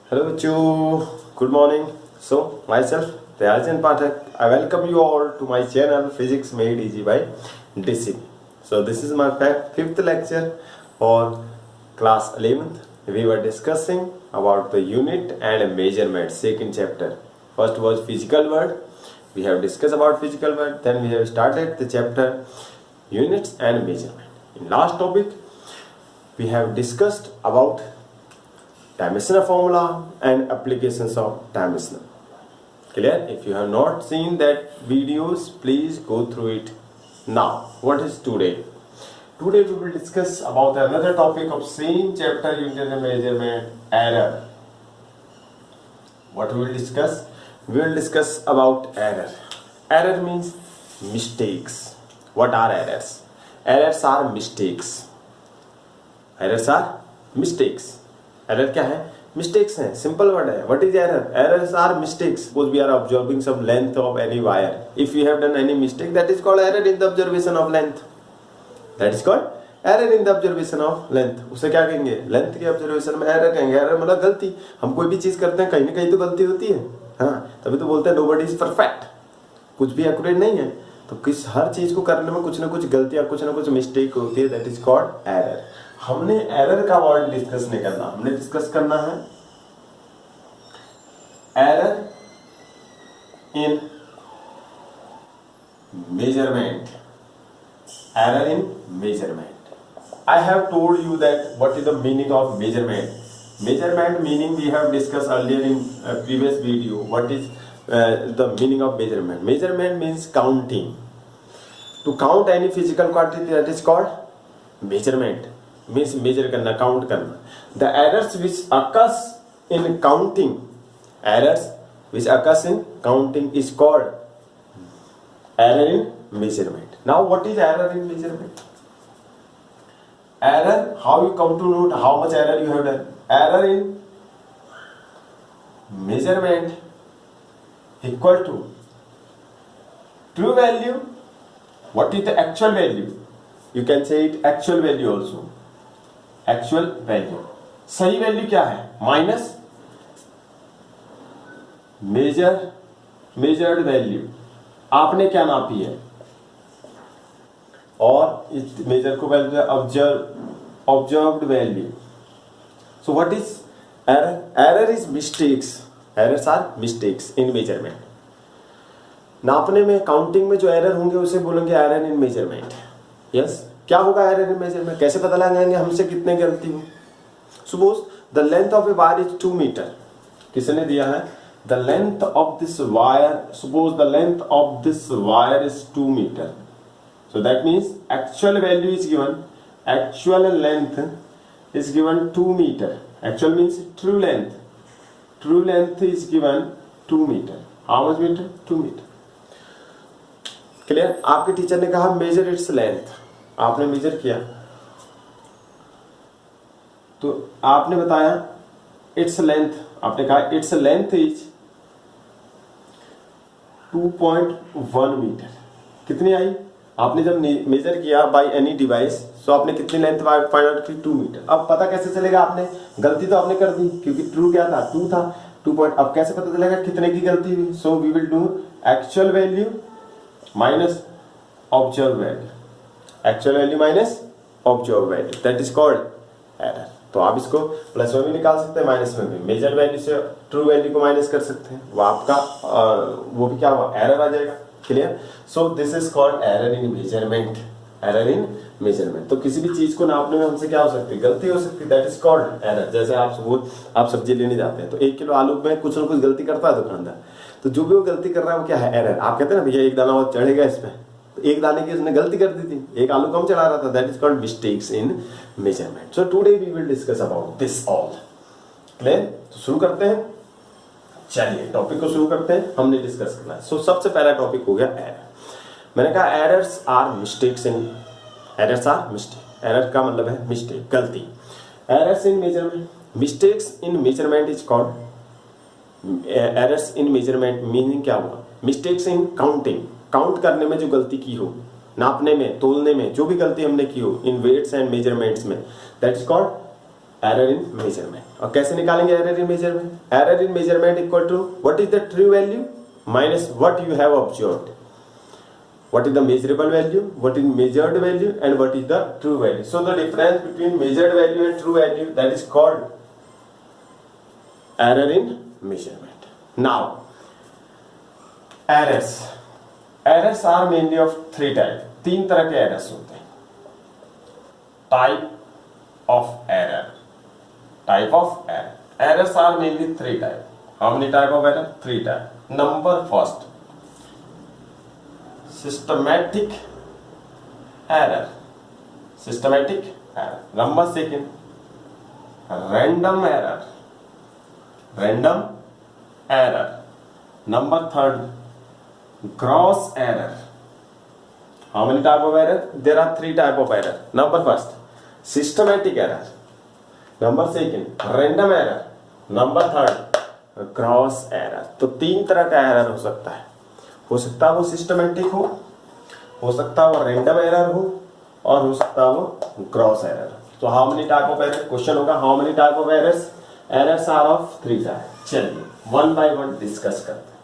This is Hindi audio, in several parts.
Hello bachcho, good morning. So myself Rajan Pathak, I welcome you all to my channel Physics Made Easy by DC. So this is my fifth lecture for class 11th. We were discussing about the unit and measurement, second chapter. First was physical word. We have discussed about physical word. Then we have started the chapter units and measurement. In last topic, we have discussed about dimensional formula and applications of dimensional. Clear? If you have not seen that videos, please go through it now. What is today? Today we will discuss about another topic of same chapter, unit and measurement, error. What we will discuss? We will discuss about error. Error means mistakes. What are errors? Errors are mistakes. Errors are mistakes. Error क्या है? मिस्टेक्स हैं. सिंपल वर्ड है. What is error? Errors are mistakes. Suppose we are observing some length of any wire. If you have done any mistake, that is called error in the observation of length. That is called error in the observation of length. उसे क्या कहेंगे? लेंथ के ऑब्जर्वेशन में एरर कहेंगे. एरर मतलब गलती. हम कोई भी चीज करते हैं, कहीं ना कहीं तो गलती होती है. हाँ, तभी तो बोलते हैं नोबडी इज परफेक्ट. कुछ भी एक्यूरेट नहीं है. तो हर चीज को करने में कुछ ना कुछ गलतियां, कुछ ना कुछ मिस्टेक होती है. That is called error. हमने एरर का वर्ड डिस्कस नहीं करना. हमने डिस्कस करना है error in measurement. Error in measurement. I have told you that what is the meaning of measurement. Measurement meaning we have discuss earlier in previous video. What is the meaning of measurement? Measurement means counting. To count any physical quantity, that is called measurement. Means measure करना, काउंट करना. The errors which occurs in counting, errors which occurs in counting is called error in measurement. Now what is error in measurement? Error, how you come to know how much error you have done? Error in measurement equal to true value. What is the actual value? You can say it actual value also. Actual value. सही वैल्यू क्या है? Minus measured value. आपने क्या नापी है? और इस मेजर को value observed value. So what is error? Error is mistakes. Errors are mistakes in measurement. नापने में, काउंटिंग में जो एरर होंगे उसे बोलेंगे एरर इन मेजरमेंट. यस. क्या होगा एरर इन मेजरमेंट? कैसे पता लगाएंगे हमसे कितने गलती हो? Suppose the length of a wire is 2 metre. किसने दिया है? The length of this wire, suppose the length of this wire is 2 metre. So that means actual value is given, actual length is given 2 metre. Actual means true length. True length is given 2 metre. How much metre? 2 metre. Clear? आपके टीचर ने कहा मेजर इट्स लेंथ. आपने मेजर किया तो आपने बताया इट्स लेंथ. आपने कहा इट्स लेंथ इज 2.1 मीटर. कितनी आई? आपने जब मेजर किया बाय एनी डिवाइस, तो आपने कितनी लेंथ फाइंड आउट की? 2 मीटर. अब पता कैसे चलेगा? आपने गलती तो आपने कर दी, क्योंकि ट्रू क्या था? 2 था. 2 अब कैसे पता चलेगा कितने की गलती हुई? So we will do actual value minus observe value. Actual value minus observe value, that is called error. तो आप इसको प्लस में भी निकाल सकते हैं, माइनस में भी. मेजर वैल्यू से ट्रू वैल्यू को माइनस कर सकते हैं. वो आपका वो भी क्या हुआ? एरर आ जाएगा. Clear? So this is called error in measurement. Error in measurement. तो किसी भी चीज को नापने में हमसे क्या हो सकती है? गलती हो सकती है. That is called error. जैसे आप सब्जी लेने जाते हैं तो 1 किलो आलू में कुछ ना कुछ गलती करता है दुकानदार. तो जो भी वो गलती कर रहा है वो क्या है? एरर. आप कहते हैं ना भैया 1 दाना और चढ़ेगा इसमें, तो 1 दाने की उसने गलती कर दी थी, 1 आलू कम चढ़ा रहा था. That is called mistakes in measurement. So today we will discuss about this all. Clear? तो शुरू करते हैं. चलिए टॉपिक को शुरू करते हैं. हमने डिस्कस करना है. सो सबसे पहला टॉपिक हो गया एरर. मैंने कहा errors are mistakes in, errors are mistake. Error का मतलब है मिस्टेक, गलती. Errors in measurement, mistakes in measurement is called errors in measurement. Meaning क्या हुआ? Mistakes in counting. काउंट करने में जो गलती की हो, नापने में, तोलने में जो भी गलती हमने की हो इन वेट्स एंड मेजरमेंट्स में, that is called error in measurement. और कैसे निकालेंगे error in measurement? Error in measurement equal to what is the true value minus what you have observed. What is the measurable value, what is measured value, and what is the true value? So the difference between measured value and true value, that is called error in measurement. Now, errors. Errors are mainly of three types. तीन तरह के errors होते हैं. Type of error. Type of error. Errors are mainly three types. How many type of error? Three types. Number first. Systematic error. Systematic error. Number second, random error. Random error. Number third, gross error. How many type of error? There are three type of error. Number first, systematic error. Number second, random error. Number third, gross error. तो तीन तरह का error हो सकता है वो सिस्टमेटिक हो सकता है वो रैंडम एरर हो, और हो सकता है वो ग्रॉस एरर. तो how many type of error? Question होगा how many type of errors? Errors are of three type. चलिए वन बाय वन डिस्कस करते हैं.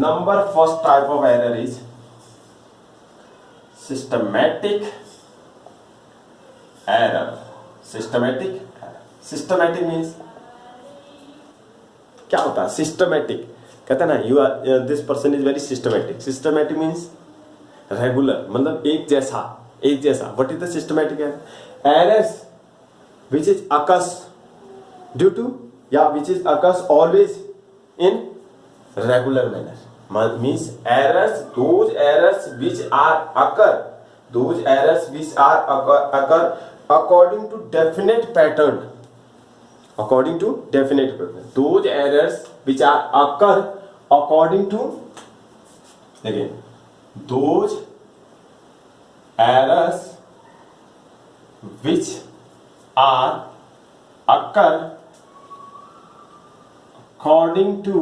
Number first type of error is systematic error. Systematic error. Systematic means क्या होता है? सिस्टमैटिक कहते हैं ना, you are this person is very systematic. Systematic means regular, मतलब एक जैसा. What is the systematic error? Errors which is occurs due to या which is occurs always in regular manner. Means errors, those errors which are occur according to definite pattern. According to definite pattern. Those errors which are occur according to, again, those errors which are occur according to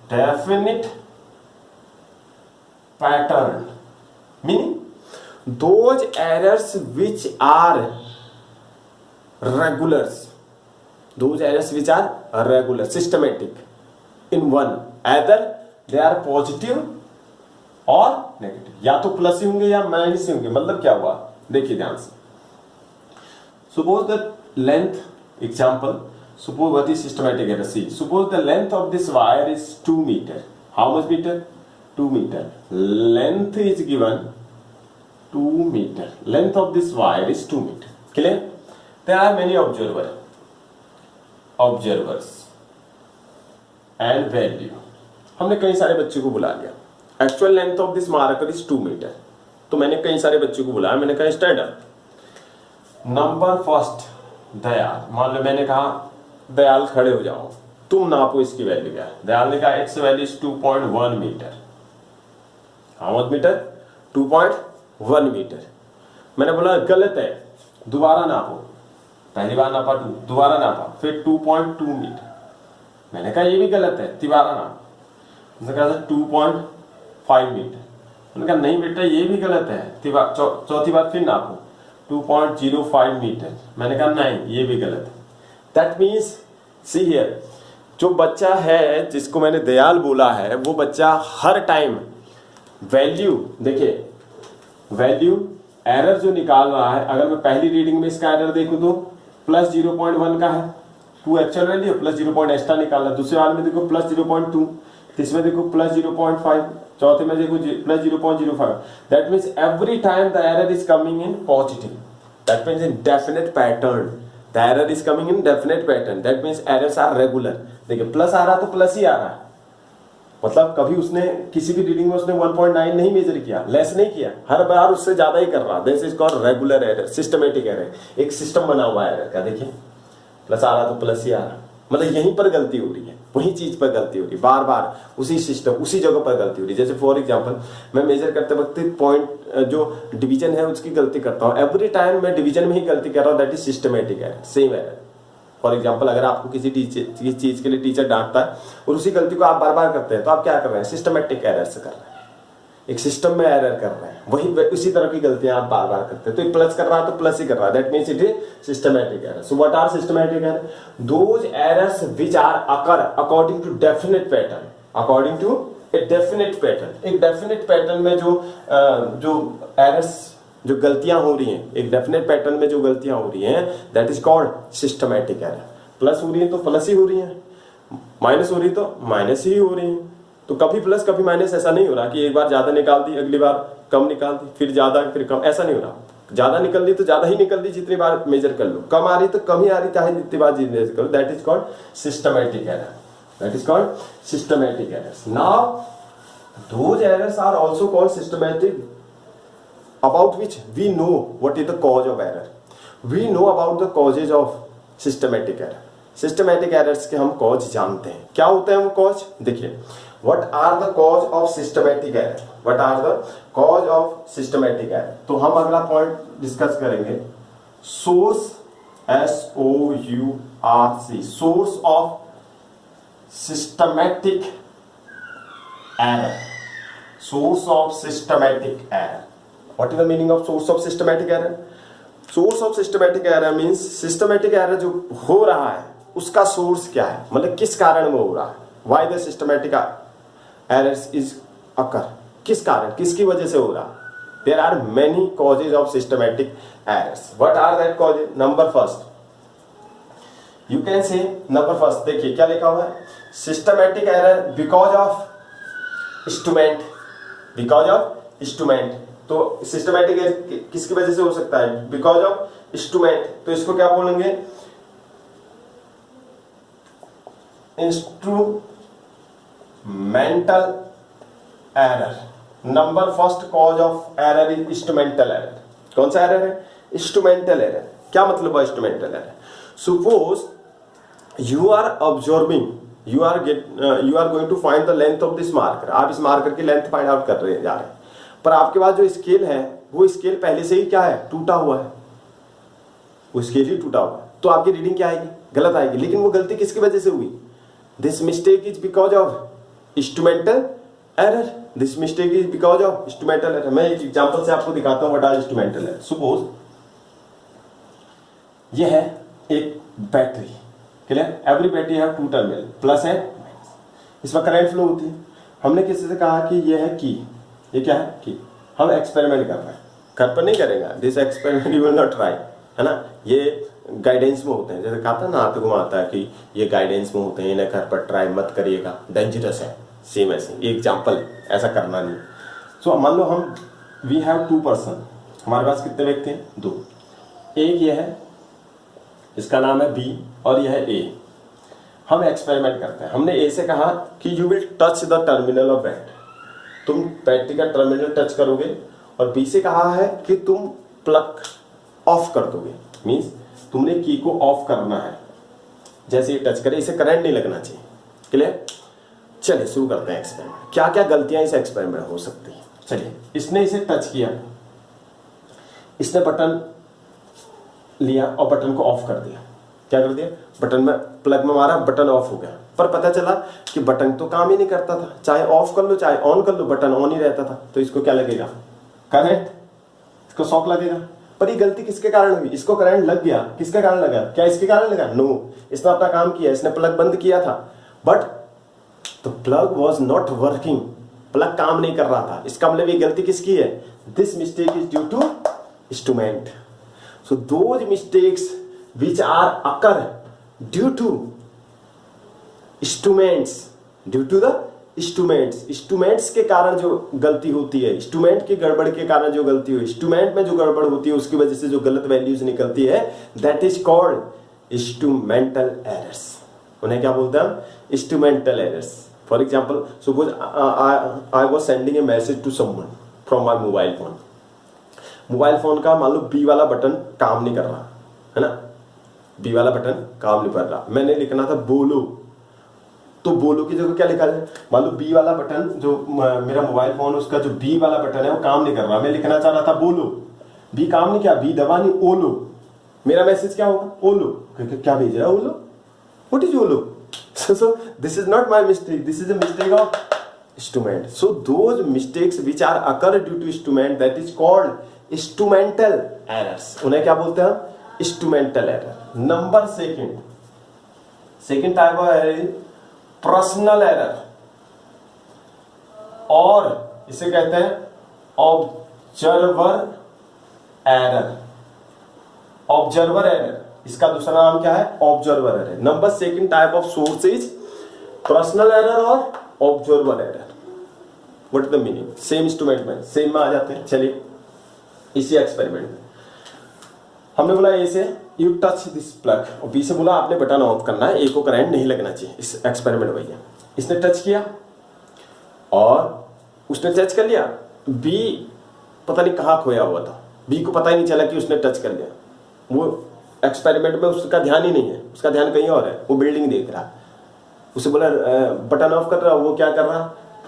definite pattern. Meaning those errors which are regulars, those errors which are regular, systematic in one, either they are positive or negative. या तो प्लस ही होंगे या माइनस ही होंगे. मतलब क्या हुआ, देखिए ध्यान से. Suppose the length, example, suppose what is systematic error? See, suppose the length of this wire is 2 meter. How much meter? 2 meter. Length is given 2 meter. Length of this wire is 2 meter. Clear? There are many observers and value. हमने कई सारे बच्चों को बुला लिया. Actual length of this marker is 2 metre. तो मैंने कई सारे बच्चों को बुलाया. मैंने कहा stand up. Number first Dayal. मान लो मैंने कहा दयाल खड़े हो जाओ, तुम नापो इसकी वैल्यू क्या है. दयाल ने कहा X value is 2.1 metre. How much metre? 2.1 metre. मैंने बोला गलत है, दोबारा नापो. पहली बार नापा 2, दोबारा नापा, फिर 2.2 मीटर. मैंने कहा ये भी गलत है, दोबारा नापा. उसने कहा 2.5 मीटर. मैंने कहा नहीं बेटा ये भी गलत है, चौथी बार फिर नापो 2.05 मीटर. मैंने कहा नहीं ये भी गलत है. दैट मीन्स सी हियर, जो बच्चा है जिसको मैंने दयाल बोला है वो बच्चा हर टाइम वैल्यू, देखिए वैल्यू एरर जो निकाल रहा है, अगर मैं पहली रीडिंग में इसका एरर देखूं तो प्लस 0.1 का है, 2 एक्चुअल वैल्यू, प्लस 0. एक्स्ट्रा निकालना. दूसरे वाले में देखो प्लस 0.2, तीसरे देखो प्लस 0.5, चौथे में देखो plus 0.05. That means every time the error is coming in positive. That means in definite pattern. The error is coming in definite pattern. That means errors are regular. देखिए प्लस आ रहा तो प्लस ही आ रहा है. मतलब कभी उसने किसी भी रीडिंग में उसने 1.9 नहीं मेजर किया, लेस नहीं किया, हर बार उससे ज्यादा ही कर रहा. This is called regular error, systematic error. एक सिस्टम बना हुआ है एरर का. देखिए प्लस आ रहा तो प्लस ही आ रहा. मतलब यहीं पर गलती हो रही है, वही चीज पर गलती हो रही है, बार बार उसी सिस्टम उसी जगह पर गलती हो रही है. जैसे फॉर एग्जांपल मैं मेजर करते वक्त पॉइंट जो डिवीजन है उसकी गलती करता हूँ. एवरी टाइम मैं डिवीजन में ही गलती कर रहा हूँ. That is systematic error, same error. For example अगर आपको किसी चीज के लिए टीचर डांटता है और उसी गलती को आप बार बार करते हैं तो आप क्या कर रहे हैं? सिस्टमेटिक एरर से कर रहे हैं. एक सिस्टम में एरर कर रहे हैं, वही उसी तरह की गलतियां आप बार बार करते हैं। तो एक प्लस कर रहा है तो प्लस ही कर रहा है, that means it is systematic error. So what are systematic error? Those errors which are occur according to definite pattern, according to a definite pattern. एक डेफिनेट पैटर्न में जो एरर्स, जो गलतियां हो रही हैं, एक डेफिनेट पैटर्न में जो गलतियां हो रही हैं, that is called systematic error. Plus हो रही है तो प्लस ही हो रही है, माइनस हो रही तो माइनस ही हो रही है। तो कभी प्लस कभी माइनस ऐसा नहीं हो रहा कि एक बार ज्यादा निकाल दी, अगली बार कम निकाल दी, फिर ज्यादा फिर कम, ऐसा नहीं हो रहा। ज्यादा निकल दी तो ज्यादा ही निकल दी, जितनी बार मेजर कर लो। कम आ रही तो कम ही आ रही, चाहे जितनी बार मेजर करो। That is called systematic error, that is called systematic errors. Now those errors are also called systematic about which we know what is the cause of error. We know about the causes of systematic error. Systematic errors के हम cause जानते हैं। क्या होते हैं वो cause? देखिए, what are the cause of systematic error? What are the cause of systematic error? तो हम अगला point discuss करेंगे source, S-O-U-R-C, source of systematic error. Source of systematic error. What is the meaning of source of systematic error? Source of systematic error means systematic error जो हो रहा है उसका source क्या है, मतलब किस कारण वो हो रहा है। Why the systematic errors is occur? किस कारण, किसकी वजह से हो रहा है? There are many causes of systematic errors. What are that causes? Number first, you can say number first, देखिए क्या लिखा हुआ है, systematic error because of instrument, because of instrument। तो सिस्टमैटिक किसकी वजह से हो सकता है? Because of instrument. तो इसको क्या बोलेंगे? Instrumental error. Number first cause of error is instrumental error. कौन सा एरर है? Instrumental error. क्या मतलब है instrumental error? Suppose you are observing, you are going to find the length of this marker. आप इस मार्कर की लेंथ फाइंड आउट कर रहे जा रहे हैं, पर आपके पास जो स्केल है वो स्केल पहले से ही क्या है? टूटा हुआ है, वो स्केल ही टूटा हुआ है। तो आपकी रीडिंग क्या आएगी? गलत आएगी। लेकिन वो गलती किसकी वजह से हुई? This mistake is because of instrumental error. This mistake is because of instrumental error. मैं एक एग्जांपल से आपको दिखाता हूं what are instrumental error. Suppose ये है एक battery, clear? Every battery have two terminal, plus है, इसमें करंट फ्लो होती है। हमने किसी से कहा कि ये है की, ये क्या है कि हम एक्सपेरिमेंट कर रहे हैं, घर पर नहीं करेगा। This experiment you will not try, है ना। ये गाइडेंस में होते हैं, जैसे कहा था ना हाथ घुमाता है कि ये गाइडेंस में होते हैं, इन्हें घर पर ट्राई मत करिएगा, डेंजरस है। सेम ऐसे ये एग्जांपल, ऐसा करना नहीं। सो मान लो हम वी हैव टू पर्सन, हमारे पास कितने व्यक्ति हैं? दो। एक ये है, इसका नाम है बी और यह है ए। हम एक्सपेरिमेंट करते हैं। हमने ए से कहा कि you will touch the terminal of battery, तुम बैटरी का टर्मिनल टच करोगे। और बी से कहा है कि तुम प्लग ऑफ कर दोगे, मींस तुमने की को ऑफ करना है। जैसे ये टच करे, इसे करंट नहीं लगना चाहिए, क्लियर? चलिए शुरू करते हैं एक्सपेरिमेंट। क्या क्या गलतियां इस एक्सपेरिमेंट में हो सकती है? चलिए, इसने इसे टच किया, इसने बटन लिया और बटन को ऑफ कर दिया। क्या कर दिया? बटन में प्लग में मारा, बटन ऑफ हो गया। पर पता चला कि बटन तो काम ही नहीं करता था, चाहे ऑफ कर लो चाहे ऑन कर लो, बटन ऑन ही रहता था। तो इसको क्या लगेगा? करंट, इसको शॉक लगेगा। पर ये गलती किसके कारण हुई? इसको करंट लग गया, किसके कारण लगा? क्या इसके कारण लगा? नो, इसने अपना काम किया, इसने प्लग बंद किया था, but the plug was not working, plug काम नहीं कर रहा था। इसका मतलब ये गलती किसकी है? This mistake is due to instrument. So those mistakes which are occur due to instruments, due to the instruments के कारण जो गलती होती है, इंस्ट्रूमेंट की गड़बड़ के कारण जो गलती हुई, इंस्ट्रूमेंट में जो गड़बड़ होती है उसकी वजह से जो गलत वैल्यूज निकलती है, that is called instrumental errors. उन्हें क्या बोलते हैं? Instrumental errors. For example, suppose I was sending a message to someone from my mobile phone. Mobile phone का मान लो बी वाला बटन काम नहीं कर रहा है ना, बी वाला बटन काम नहीं कर रहा। मैंने लिखना था बोलो, तो बोलो की जगह क्या लिखा जाए? मान लो बी वाला बटन, जो मेरा मोबाइल फोन उसका जो बी वाला बटन है वो काम नहीं कर रहा, मैं लिखना चाह रहा था बोलो, बी काम नहीं किया, बी दबा नहीं, ओलो। मेरा मैसेज क्या होगा? ओलो। क्या भेज रहा है? ओलो। व्हाट इज ओलो? So this is not my mistake, this is a mistake of instrument. So those mistakes which are occur due to instrument that is called instrumental errors. उन्हें क्या बोलते हैं? Instrumental error. Number second type of error is personal error, और इसे कहते हैं ऑब्जर्वर एरर. ऑब्जर्वर एरर, इसका दूसरा नाम क्या है? Observer error. Number second type of source is personal error और observer error. What is the meaning? Same instrument में, सेम में आ जाते हैं. चलिए इसी एक्सपेरिमेंट में हमने बोला ए से यू टच दिस प्लग, और बी से बोला आपने बटन ऑफ करना है, ए को करंट नहीं लगना चाहिए. इस एक्सपेरिमेंट वही है. इसने टच किया और उसने टच कर लिया. बी पता नहीं कहाँ खोया हुआ था, बी को पता ही नहीं चला कि उसने टच कर लिया. वो एक्सपेरिमेंट में उसका ध्यान ही नहीं है, उसका ध्यान कहीं और है, वो बिल्डिंग देख रहा है. उसे बोला बटन ऑफ कर रहा, वो क्या कर रहा?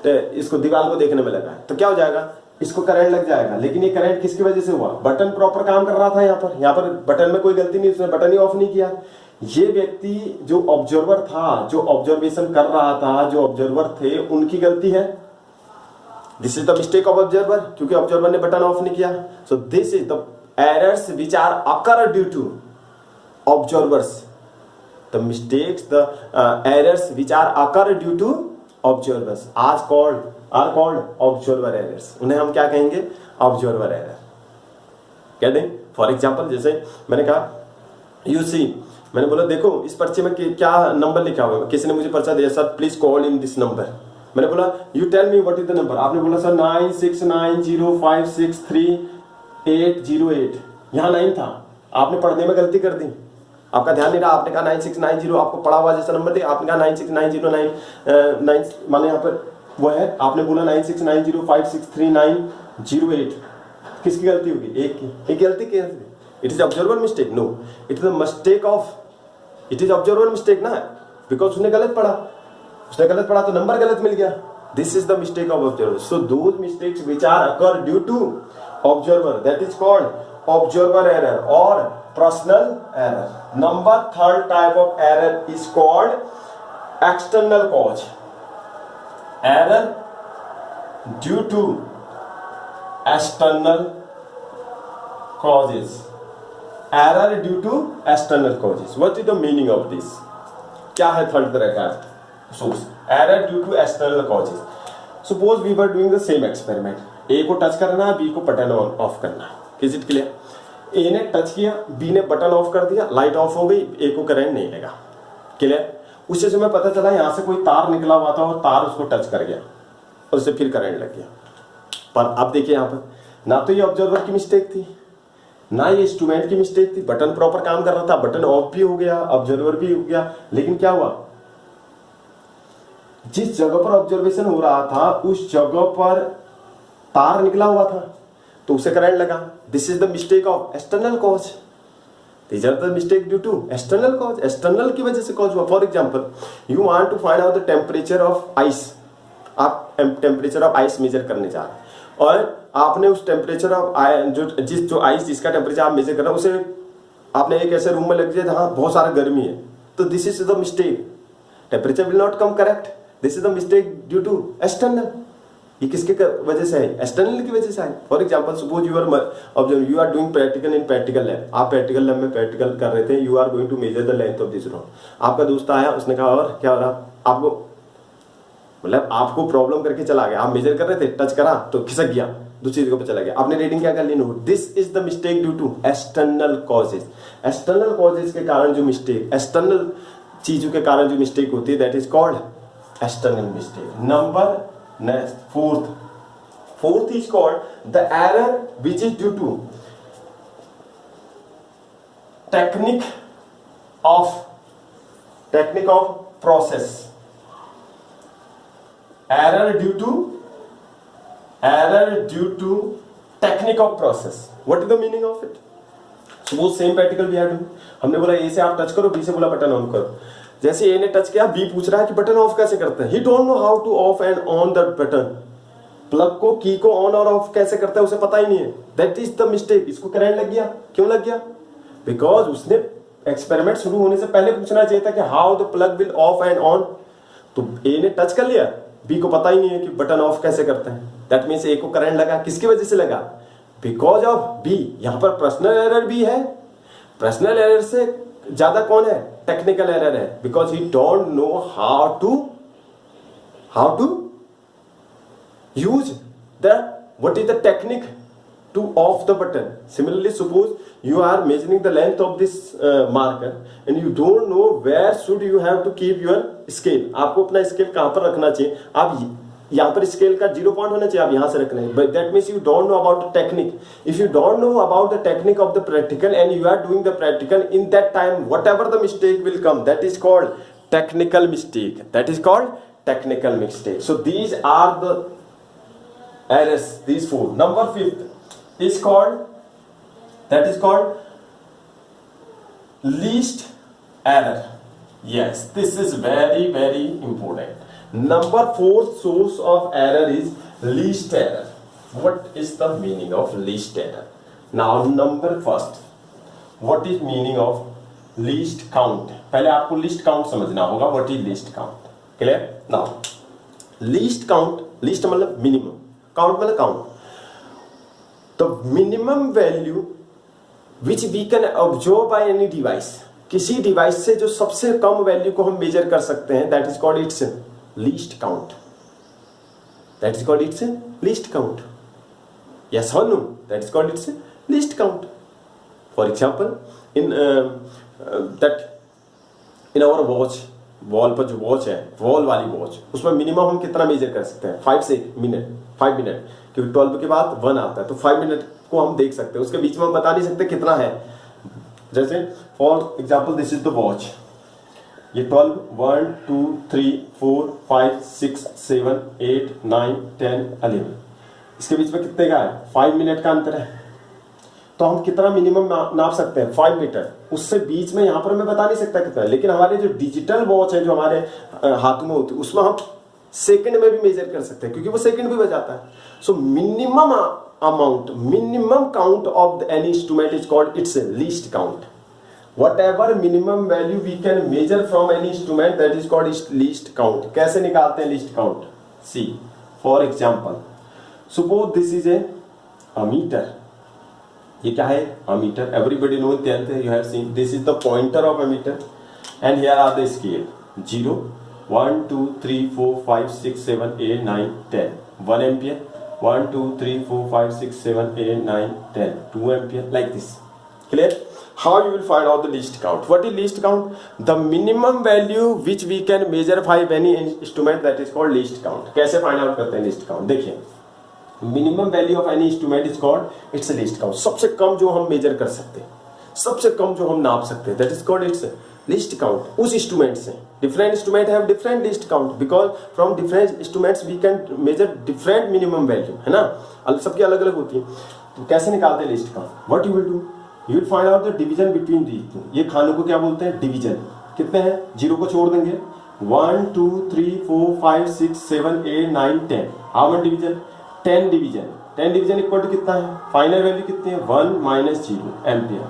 तो इसको दीवार को देखने में लगा है. तो क्या हो जाएगा? इसको करंट लग जाएगा. लेकिन ये करंट किसकी वजह से हुआ? बटन प्रॉपर काम कर रहा था. यहाँ पर बटन में कोई गलती नहीं, उसने बटन ही ऑफ नहीं किया. ये व्यक्ति जो ऑब्जर्वर था, जो ऑब्जर्वेशन कर रहा था, जो ऑब्जर्वर थे, उनकी गलती है. This is the mistake of observer, क्योंकि ऑब्जर्वर ने बटन ऑफ नहीं किया. So this is the errors which are occur due to observers. The mistakes, the errors which are occur due to observers are called observer errors. उन्हें हम क्या कहेंगे? observer error. क्या दें? फॉर एग्जाम्पल जैसे मैंने कहा यू सी, मैंने बोला देखो इस पर्चे में क्या नंबर लिखा हुआ है. किसी ने मुझे पर्चा दिया, sir please call in this number. मैंने बोला you tell me what is the number. आपने बोला सर 9690563808. यहाँ 9 था, आपने पढ़ने में गलती कर दी, आपका ध्यान नहीं रहा. आपने कहा 9690, आपको पड़ा हुआ जैसा नंबर दिया, आपने कहा 969099 माने यहाँ पर वो है, आपने बोला 9690563908. किसकी गलती होगी? एक की. एक गलती कैसे? It is observer mistake? No, it is the mistake of, it is observer mistake ना, बिकॉज उसने गलत पढ़ा. उसने गलत पढ़ा तो नंबर गलत मिल गया. This is the mistake of observer. So those mistakes which are occur due to observer that is called observer error और personal error. Number third type of error is called external cause. Error due to external causes. Error due to external causes. What is the meaning of this? क्या है थर्ड तरह का source? Error due to external causes. Suppose we were doing the same experiment. A को टच करना है, B को बटन ऑफ करना है. Is it clear? A ने टच किया, B ने बटन ऑफ कर दिया, लाइट ऑफ हो गई, A को करंट नहीं लगा. क्लियर? उससे समय पता चला यहाँ से कोई तार निकला हुआ था और तार उसको टच कर गया और उससे फिर करंट लग गया. पर अब देखिए यहाँ पर ना तो ये ऑब्जर्वर की मिस्टेक थी, ना ये इंस्ट्रूमेंट की मिस्टेक थी. बटन प्रॉपर काम कर रहा था, बटन ऑफ भी हो गया, ऑब्जर्वर भी हो गया. लेकिन क्या हुआ? जिस जगह पर ऑब्जर्वेशन हो रहा था उस जगह पर तार निकला हुआ था तो उसे करंट लगा. This is the mistake of external cause. These are the mistake due to external cause. External की वजह से कॉज हुआ. For example you want to find out the temperature of ice. आप टेम्परेचर ऑफ आइस मेजर करने जा रहे हैं और आपने उस टेम्परेचर ऑफ जो आइस जिसका टेम्परेचर आप मेजर कर रहे हैं उसे आपने एक ऐसे रूम में लग दिया जहां बहुत सारा गर्मी है. तो this is the mistake. Temperature will not come correct. This is the mistake due to external. ये किसके वजह से है? एक्सटर्नल की वजह से है. For example suppose you are doing practical in practical lab. आप प्रैक्टिकल लैब में प्रैक्टिकल कर रहे थे. You are going to measure the length of this rod. आपका दोस्त आया, उसने कहा और क्या हो रहा? आपको मतलब आपको प्रॉब्लम करके चला गया. आप मेजर कर रहे थे, टच करा तो खिसक गया, दूसरी जगह पर चला गया. आपने रीडिंग क्या कर ली? Note. This is the mistake due to external causes. External causes के कारण जो मिस्टेक, एक्सटर्नल चीजों के कारण जो मिस्टेक होती है that is called external mistake. Number next fourth is called the error which is due to technique of process. Error due to technique of process. What is the meaning of it? Suppose same practical we are doing. हमने बोला A से आप टच करो, B से बोला बटन ऑन करो. जैसे A ने टच किया, B पूछ रहा है कि बटन ऑफ कैसे करते हैं. He don't know how to off and on the button. Plug को, की को ऑन और ऑफ कैसे करता है उसे पता ही नहीं है. That is the mistake. इसको करंट लग गया. क्यों लग गया? बिकॉज उसने एक्सपेरिमेंट शुरू होने से पहले पूछना चाहिए था कि how the plug will of and on. तो ए ने टच कर लिया, बी को पता ही नहीं है कि बटन ऑफ कैसे करते हैं। दैट मीन्स ए को करंट लगा, किसकी वजह से लगा? Because of B. यहां पर पर्सनल एरर भी है, पर्सनल एरर से ज्यादा कौन है? टेक्निकल एरर है, because he don't know how to use what is the technique to off the button. Similarly, suppose you are measuring the length of this marker and you don't know where should you have to keep your scale. आपको अपना स्केल कहां पर रखना चाहिए? आप यहाँ पर स्केल का 0 पॉइंट होना चाहिए, आप यहां से रखना है, but that means you don't know about the technique. If you don't know about the technique of the practical and you are doing the practical, in that time whatever the mistake will come, that is called technical mistake. That is called technical mistake. So these are the errors, these 4. Number 5th is called least error. Yes, this is very very important. Number 4th source of error is least error. What is the meaning of least error? Now number first, what is meaning of least count? पहले आपको least count समझना होगा. What is least count? Clear? Now least count, least मतलब minimum, count मतलब count. The minimum value which we can observe by any device, किसी डिवाइस से जो सबसे कम वैल्यू को हम मेजर कर सकते हैं, that is called its least count. That is called its least count. Yes or no? That is called its least count. For example, in our watch, wall पर जो वॉच है, वॉल वाली वॉच, उसमें मिनिमम हम कितना मेजर कर सकते हैं? 5 मिनट, क्योंकि 12 के बाद 1 आता है, तो 5 मिनट को हम देख सकते हैं, उसके बीच में हम बता नहीं सकते कितना है. जैसे for example this is the watch, ये 12, 1 2 3 4 5 6 7 8 9 10 11, इसके बीच में कितने का है? 5 मिनट का अंतर है. तो हम कितना मिनिमम नाप सकते हैं? 5 मीटर. उससे बीच में यहां पर मैं बता नहीं सकता कितना है, लेकिन हमारे जो डिजिटल वॉच है जो हमारे हाथों में होती है, उसमें हम सेकंड में भी मेजर कर सकते हैं, क्योंकि वो सेकंड भी बजाता है. So minimum amount, minimum count of any instrument is called its least count. Whatever minimum value we can measure from any instrument, that is called its least count. कैसे निकालते हैं least count? See, for example, suppose this is a meter. ये क्या है? Ammeter. Everybody knows 10th. You have seen. This is the pointer of ammeter, and here are the scale. 0, 1, 2, 3, 4, 5, 6, 7, 8, 9, 10. 1 ampere. 1, 2, 3, 4, 5, 6, 7, 8, 9, 10. 2 ampere. Like this. Clear? How you will find out the least count? What is least count? The minimum value which we can measure by any instrument, that is called least count. कैसे find out करते हैं least count? देखिए, minimum value of any instrument is called its least count. सबसे कम जो हम मेजर कर सकते हैं, सबसे कम जो हम नाप सकते हैं, that is called its least count. उस इंस्ट्रूमेंट से different instrument have different least count, because from different instruments we can measure different minimum value, है ना? सबकी अलग अलग होती है. तो कैसे निकालते हैं least count? What you will do? You will find out the division between these two. ये खानों को क्या बोलते हैं? डिवीजन. कितने हैं? 0 को छोड़ देंगे. 1 2 3 4 5 6 7 8 9 10. How much division? 10 division. 10 division equal to कितना है? फाइनल वैल्यू कितनी है? 1 - 0 एम्पियर,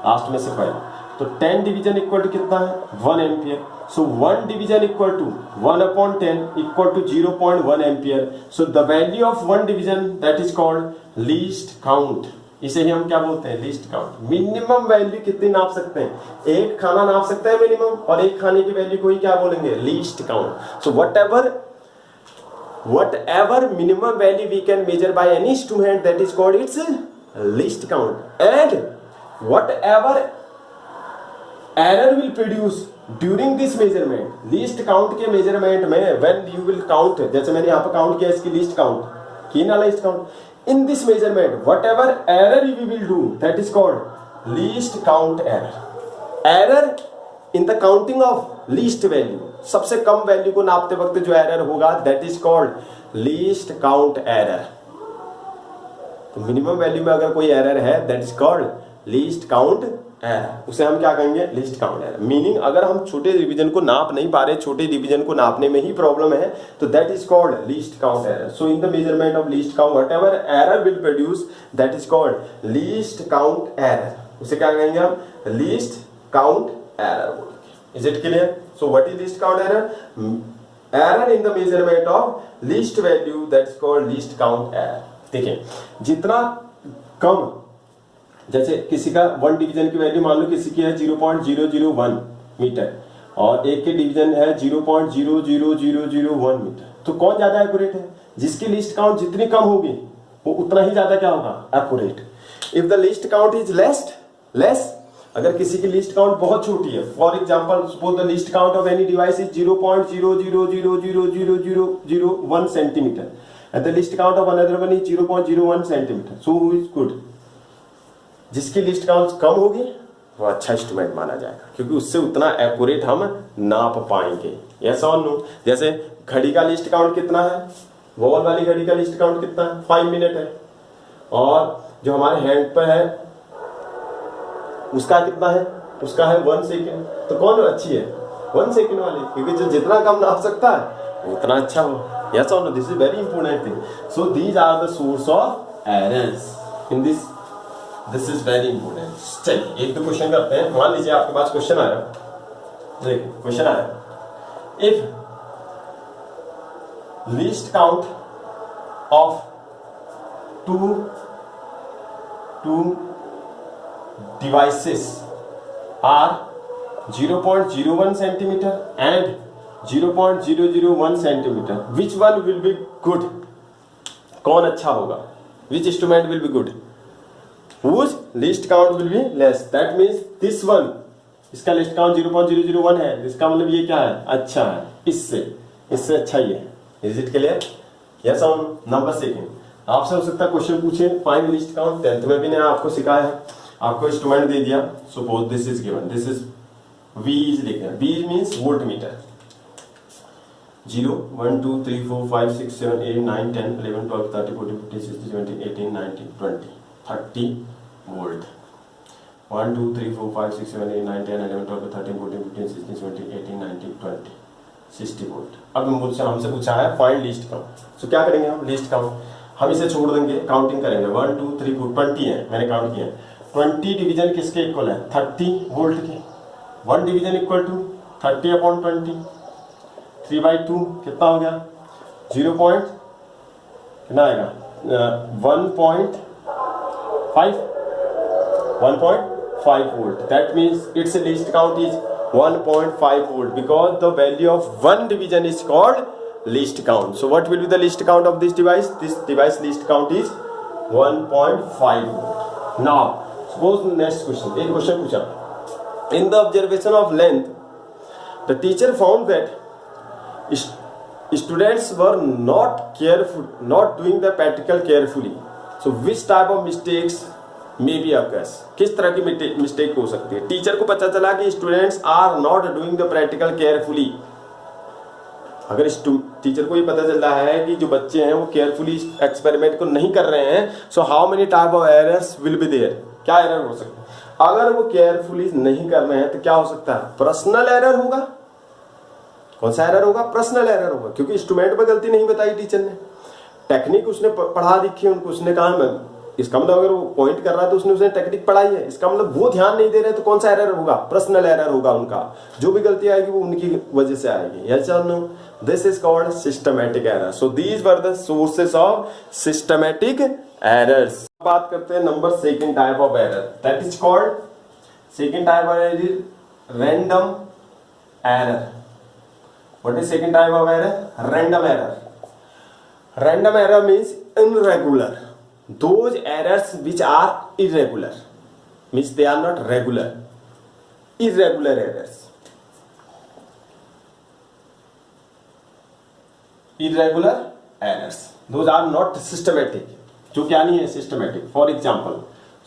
लास्ट में से पहले. तो 10 डिवीजन इक्वल टू कितना है? 1 ampere. So 1 division equal to 1/10 equal to 0.1 ampere. So the value of 1 division, that is called least count. इसे ही हम क्या बोलते हैं? Least count. मिनिमम वैल्यू कितनी नाप सकते हैं? एक खाना नाप सकते हैं मिनिमम, और एक खाने की वैल्यू को ही क्या बोलेंगे? Least count. So whatever minimum value we can measure by any instrument, that is called its least count. And whatever error will produce during this measurement, least count के measurement में, when you will count, जैसे मैंने यहाँ पर काउंट किया इसकी least count, की ना least count, in this measurement whatever error we will do, that is called least count error. Error in the counting of least value, सबसे कम वैल्यू को नापते वक्त जो एरर होगा, that is called least count error. तो मिनिमम वैल्यू में अगर कोई एरर है, that is called least count error. उसे हम क्या कहेंगे? Least count error. मीनिंग अगर हम छोटे डिवीजन को नाप नहीं पा रहे, छोटे डिवीजन को नापने में ही प्रॉब्लम है, तो that is called least count error. So in the measurement of least count, whatever error will produce, that is called least count error. उसे क्या कहेंगे हम? Least count error. Is it clear? So what is least count error? Error in the measurement of least value that's called least count error. देखिए जितना कम, जैसे किसी का वन डिवीजन की वैल्यू मान लो किसी की है 0.001 मीटर और एक के डिवीजन है 0.00001 मीटर, तो कौन ज्यादा एक्यूरेट है? जिसकी लिस्ट काउंट जितनी कम होगी वो उतना ही ज्यादा क्या होगा? Accurate. If the list count is less, अगर किसी की लिस्ट काउंट बहुत छोटी है, for example suppose the list count of any device is 0.0000001 centimetre and the list count of another one is 0.01 centimetre, so who is good? जिसकी लिस्ट काउंट कम होगी वो अच्छा इंस्ट्रूमेंट माना जाएगा, क्योंकि उससे उतना एक्यूरेट हम नाप पाएंगे। यस और नो? जैसे घड़ी का लिस्ट काउंट कितना है? वॉल वाली घड़ी का लिस्ट काउंट कितना है? 5 मिनट है, और जो हमारे हैंड पर है उसका कितना है? उसका है 1 सेकेंड। तो कौन अच्छी है? 1 सेकेंड वाली, क्योंकि जो जितना कम नाप सकता है उतना अच्छा हो। यस और no? This is very important thing. So these are the source of errors in this is very important. चलिए एक दो क्वेश्चन करते हैं। मान लीजिए आपके पास क्वेश्चन आया, देखिए क्वेश्चन आया, if least count of two devices are 0.01 centimeter and 0.001 centimeter, which one will be good? कौन अच्छा होगा? Which instrument will be good? Whose list count will be less? That means this one, इसका लिस्ट काउंट 0.001 है, इसका मतलब ये क्या है? अच्छा है, इससे अच्छा ही है। Is it clear? Yes or no? Number second, आपसे हो सकता है क्वेश्चन पूछे फाइंड लिस्ट काउंट। 10th में भी ने आपको सिखाया है, आपको इंस्ट्रूमेंट दे दिया, suppose this is given, this is V is लिखा है, V means volt meter. 0 1 2 3 4 5 6 7 8 9 10 11 12 13 14 15 16 17 18 19 20 30 volt. 1 2 3 4 5 6 7 8 9 10 11 12 13 14 15 16 17 18 19 20 60 volt. अब हमसे पूछा है फाइंड लिस्ट काउंट। सो क्या करेंगे हम? लिस्ट काउंट हम इसे छोड़ देंगे, काउंटिंग करेंगे। 1 2 3 4 20 है, मैंने काउंट किया। 20 डिवीजन किसके इक्वल है? 30 वोल्ट के। 1 डिवीजन इक्वल टू 30/20, 3/2 कितना हो गया? 0 पॉइंट कितना आएगा? 1.5 volt. That means it's least count is 1.5 volt because the value of one division is called least count. So what will be the least count of this device? This device least count is 1.5 volt. Now suppose next question, एक question पूछा, in the observation of length the teacher found that students were not doing the practical carefully. So which type of mistakes may be occurs? किस तरह की मिस्टेक हो सकती है? टीचर को पता चला कि students are not doing the practical carefully. अगर टीचर को ये पता चल रहा है कि जो बच्चे हैं वो केयरफुली एक्सपेरिमेंट को नहीं कर रहे हैं, so how many type of errors will be there? क्या एरर हो सकता है? अगर वो केयरफुली नहीं कर रहे हैं तो क्या हो सकता है? पर्सनल एरर होगा। कौन सा एरर होगा? पर्सनल एरर होगा, क्योंकि इंस्ट्रूमेंट में गलती नहीं बताई टीचर ने, टेक्निक उसने पढ़ा दिखी उनको, उसने कहा मैं, इसका मतलब अगर वो पॉइंट कर रहा है तो उसने टेक्निक पढ़ाई है, इसका मतलब वो ध्यान नहीं दे रहे, तो कौन सा एरर होगा? पर्सनल एरर होगा उनका। जो भी गलती आएगी वो उनकी वजह से आएगी। यस और no? This is called systematic error. So these were the sources of systematic errors. बात करते हैं number second type of error, that is called second type of error is random error. What is second type of error? Random error. Random error means irregular. Those errors which are irregular means they are not regular. Irregular errors. Irregular errors. Those are not systematic. जो क्या नहीं है? Systematic. For example,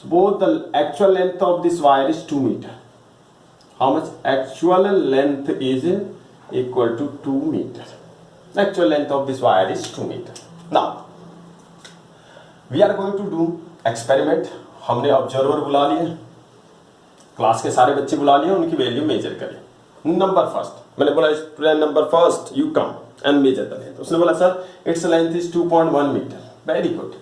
suppose the actual length of this wire is 2 meter. How much? Actual length is equal to 2 meter. Actual length of this wire is 2 meter. Now we are going to do experiment. हमने ऑब्जर्वर बुला लिए, क्लास के सारे बच्चे बुला लिए, उनकी वैल्यू मेजर करें। नंबर फर्स्ट, मैंने बोला student number first you come and measure the length. उसने बोला sir it's length is 2.1 metre, very good.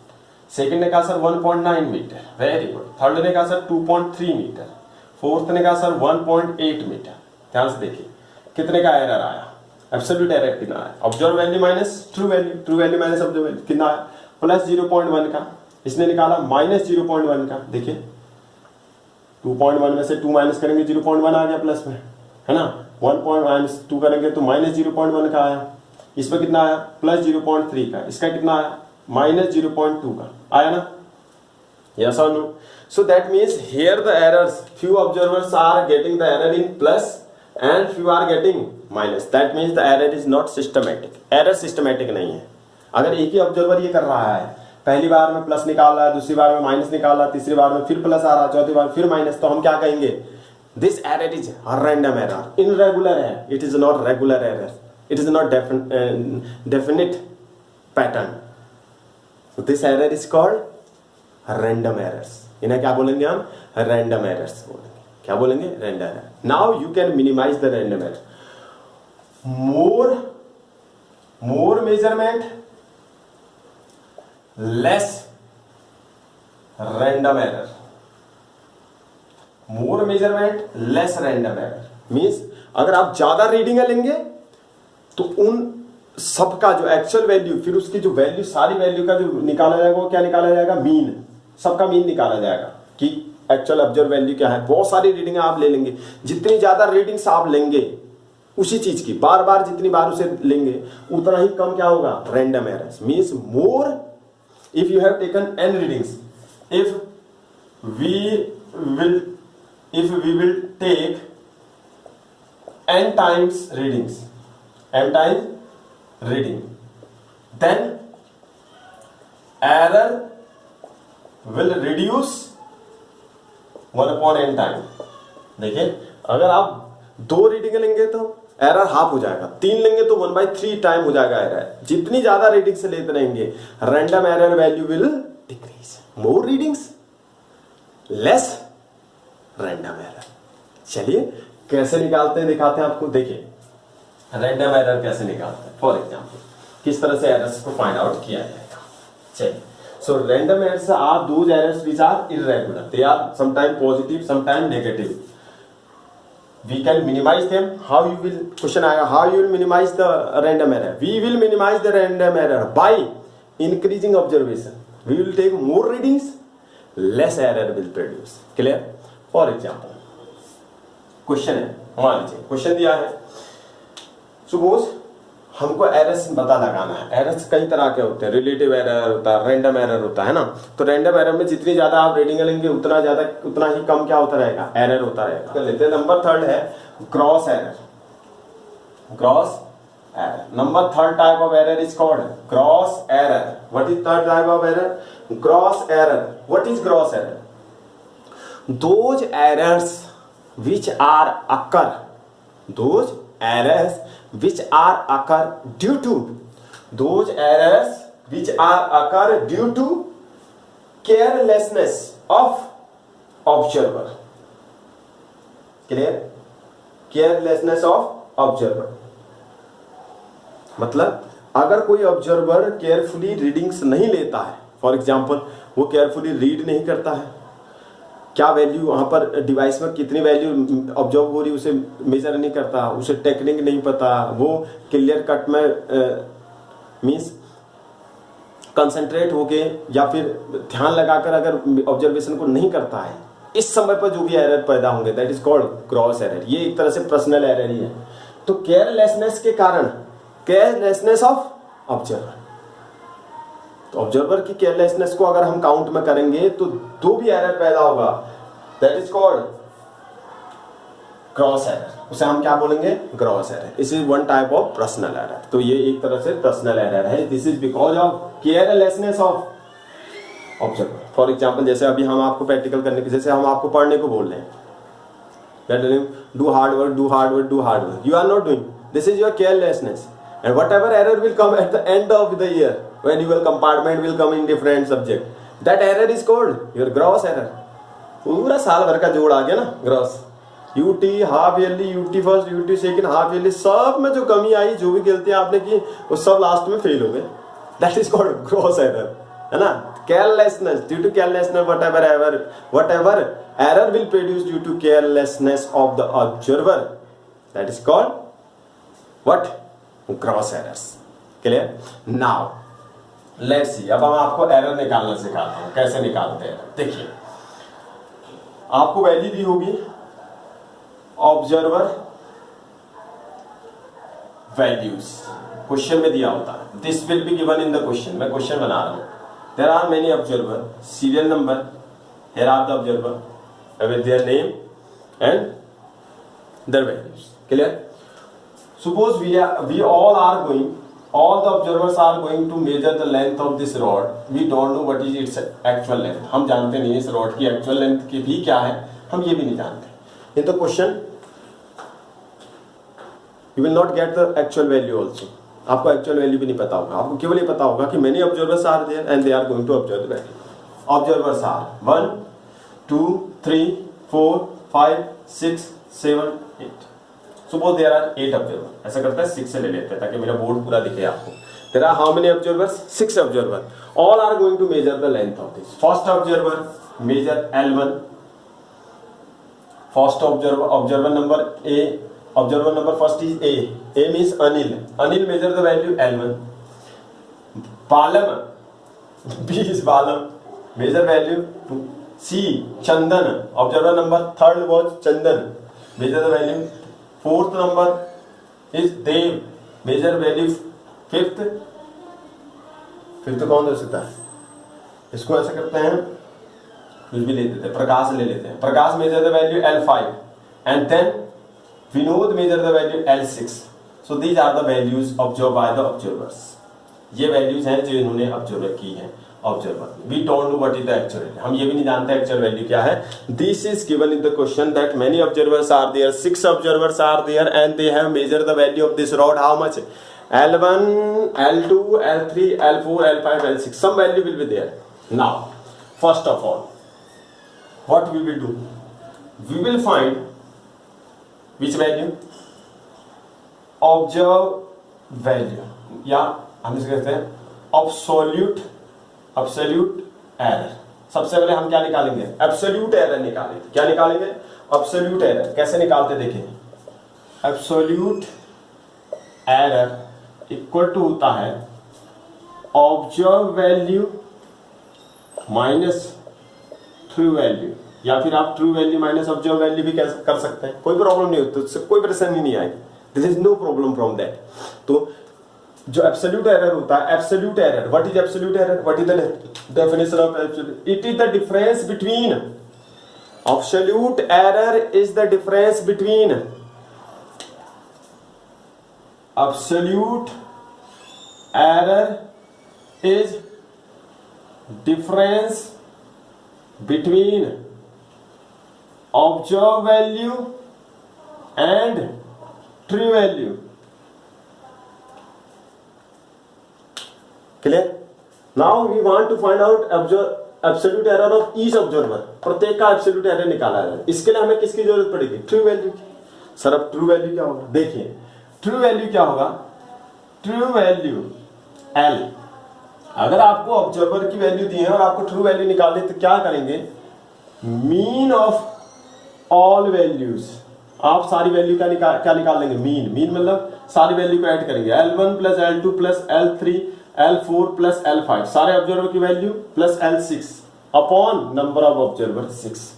Second ने कहा sir 1.9 metre, very good. Third ने कहा सर 2.3 मीटर, फोर्थ ने कहा सर 1.8 मीटर। ध्यान से देखिए कितने का एरर आया। एब्सोल्यूट एरर कितना है, observe value minus true value minus observe value कितना है, प्लस 0.1 का इसने निकाला, माइनस 0.1 का, देखिए 2.1 में से 2 माइनस करेंगे 0.1 आ गया प्लस में, है ना, 1.2 करेंगे तो माइनस 0.1 का आया, इसमें कितना आया प्लस 0.3 का, इसका कितना आया माइनस 0.2 का आया ना, yes or no? So that means here the errors, few observers are getting the error in plus and few are getting minus. That means the error is not systematic. Error systematic नहीं है. अगर एक ही ऑब्जर्वर ये कर रहा है, पहली बार में प्लस निकाल रहा है, दूसरी बार में माइनस निकाल रहा है, तीसरी बार में फिर प्लस आ रहा है, चौथी बार फिर माइनस, तो हम क्या कहेंगे, this error is random error, irregular है, it is not regular error, it is not definite pattern. So this error is called random errors. इन्हें क्या बोलेंगे हम, रैंडम एरर्स बोलेंगे. क्या बोलेंगे, random error. Now you can minimize the random error. More measurement less random error. More measurement less random error means अगर आप ज्यादा रीडिंग लेंगे तो उन सबका जो एक्चुअल वैल्यू, फिर उसकी जो वैल्यू, सारी वैल्यू का जो निकाला जाएगा वो क्या निकाला जाएगा, मीन, सबका मीन निकाला जाएगा कि एक्चुअल ऑब्जर्व वैल्यू क्या है. बहुत सारी रीडिंग आप ले लेंगे, जितनी ज्यादा रीडिंग्स आप लेंगे उसी चीज की, बार बार जितनी बार उसे लेंगे उतना ही कम क्या होगा, random errors. Means more, if you have taken n readings, if we will take n times readings, n times reading, then error will reduce 1/n time. देखिए अगर आप 2 रीडिंग लेंगे तो एरर हाफ हो जाएगा, 3 लेंगे तो 1/3 टाइम हो जाएगा एरर. जितनी ज्यादा रीडिंग से लेते रहेंगे random error value will decrease. More readings less random error. चलिए कैसे निकालते हैं दिखाते हैं आपको. देखिए रैंडम एरर कैसे निकालते हैं, फॉर एग्जाम्पल किस तरह से एरर्स को फाइंड आउट किया जाएगा. चलिए, so random errors are those errors which are irregular, they are sometime positive sometime negative. We can minimize them. How you will, question आएगा, how you will minimize the random error. We will minimize the random error by increasing observation. We will take more readings, less error will produce. Clear. For example question है, मान लीजिए क्वेश्चन दिया है, सपोज हमको एरर्स पता लगाना है. एरर्स कई तरह के होते हैं, रिलेटिव एरर होता है, रैंडम एरर होता है ना. तो रैंडम एरर में जितनी ज्यादा आप रीडिंग लेंगे उतना ही कम क्या होता रहेगा, एरर होता रहेगा. कर लेते हैं. नंबर 3 है gross error. Gross error, number 3 type of error is called gross error. What is 3rd type of error, gross error. What is gross error, those errors which are occur, those errors which are occur due to, those errors which are occur due to carelessness of observer. Clear? Carelessness of observer मतलब अगर कोई ऑब्जर्वर केयरफुली रीडिंग्स नहीं लेता है, फॉर एग्जाम्पल वो केयरफुली रीड नहीं करता है, क्या वैल्यू वहां पर डिवाइस में कितनी वैल्यू ऑब्जर्व हो रही उसे मेजर नहीं करता, उसे टेक्निक नहीं पता, वो क्लियर कट में मींस कंसंट्रेट होके या फिर ध्यान लगाकर अगर ऑब्जर्वेशन को नहीं करता है, इस समय पर जो भी एरर पैदा होंगे that is called gross error. ये एक तरह से पर्सनल एरर ही है. तो केयरलेसनेस के कारण, केयरलेसनेस ऑफ ऑब्जर्वर, तो ऑब्जर्वर की केयरलेसनेस को अगर हम काउंट में करेंगे तो दो भी एरर पैदा होगा, that is called gross error. उसे हम क्या बोलेंगे, gross error. This is one type of personal error. तो ये एक तरह से पर्सनल एरर है. This is because of carelessness of observer. For example जैसे अभी हम आपको प्रैक्टिकल करने के, जैसे हम आपको पढ़ने को बोल रहे हैं, do hard work, do hard work, do hard work, you are not doing, this is your carelessness. And whatever error will come at the end of the year, when your compartment will come in different subject, that error is called your gross error. पूरा साल भर का जोड़ आ गया ना, gross. UT half yearly, UT first, UT second, half yearly, सब में जो कमी आई, जो भी गलतियां आपने की, वो सब लास्ट में फेल हो गए. That is called gross error, है ना. Carelessness, due to carelessness, whatever error will produce due to carelessness of the observer, that is called what? Gross errors. Clear? Now let's see, अब हम आपको एरर निकालना सिखाता हूं, कैसे निकालते हैं। देखिए, आपको वैल्यू दी होगी ऑब्जर्वर वैल्यूज, क्वेश्चन में दिया होता है, this will be given in the question. मैं क्वेश्चन बना रहा हूं, there are many observer, serial number, here are the observer with their name and their values. Clear? Suppose we all the observers are going to measure the length of this rod. We don't know what is its actual length. हम जानते नहीं इस रॉड की एक्चुअल लेंथ की भी क्या है, हम ये भी नहीं जानते। इन the question you will not get the actual value also. आपको एक्चुअल वैल्यू भी नहीं पता होगा, आपको केवल ये पता होगा कि many observers are there and they are going to observe the value. Observers are 1, 2, 3, 4, 5, 6, 7, 8. Suppose there are 8 observers. ऐसा करता है 6 से ले लेते हैं ताकि मेरा बोर्ड पूरा दिखे आपको। There are how many observers? 6 observers. All are going to measure the length of this. First observer measure L1. First observer number A. Observer number first is A. A means Anil. Anil measure the value L1. Balam. B is Balam. Measure value 2. C. Chandan. Observer number third was Chandan. Measure the value. Fourth number is Dev. Measure value fifth. Fifth कौन दे सकता है? इसको ऐसा करते हैं, कुछ भी ले लेते हैं, प्रकाश ले लेते हैं। Prakash measure the value L5 and then Vinod measure the value L6. So these are the values observe by the observers. ये वैल्यूज हैं जो इन्होंने ऑब्जर्व की हैं observer. We don't know what is the actual value, हम ये भी नहीं जानते एक्चुअल वैल्यू क्या है। This is given in the question that many observers are there, 6 observers are there and they have major the value of this rod how much? L1, L2, L3, L4, L5, L6. Some value will be there. Now, first of all, what we will do? We will find which value? Observe value. या हम इसे कहते हैं absolute error. सबसे पहले हम क्या निकालेंगे? Absolute error निकालेंगे। क्या निकालेंगे? Absolute error. कैसे निकालते देखिए। Absolute error इक्वल टू होता है observe value minus true value, या फिर आप true value minus observe value भी कर सकते हैं, कोई प्रॉब्लम नहीं होती, उससे कोई परेशानी नहीं आएगी। This is no problem from that. तो जो एब्सोल्यूट एरर होता है, absolute error, what is absolute error? What is the definition of absolute? It is the difference between, absolute error is the difference between absolute error is difference between observed value and true value. Clear? Now we want to find out absolute error of each observer. प्रत्येक का absolute error निकाला है। इसके लिए हमें किसकी जरूरत पड़ेगी? ट्रू वैल्यू की। सर अब ट्रू वैल्यू क्या होगा? देखिए ट्रू वैल्यू क्या होगा? True value L। अगर आपको ऑब्जर्वर की वैल्यू दी है और आपको ट्रू वैल्यू निकालनी तो क्या करेंगे? Mean of all values. आप सारी वैल्यू क्या निकाल लेंगे? मीन मतलब सारी वैल्यू को ऐड करेंगे। L1 plus L2 plus L3 L4 plus L5 सारे ऑब्जर्वर की value plus L6 upon number of observer 6।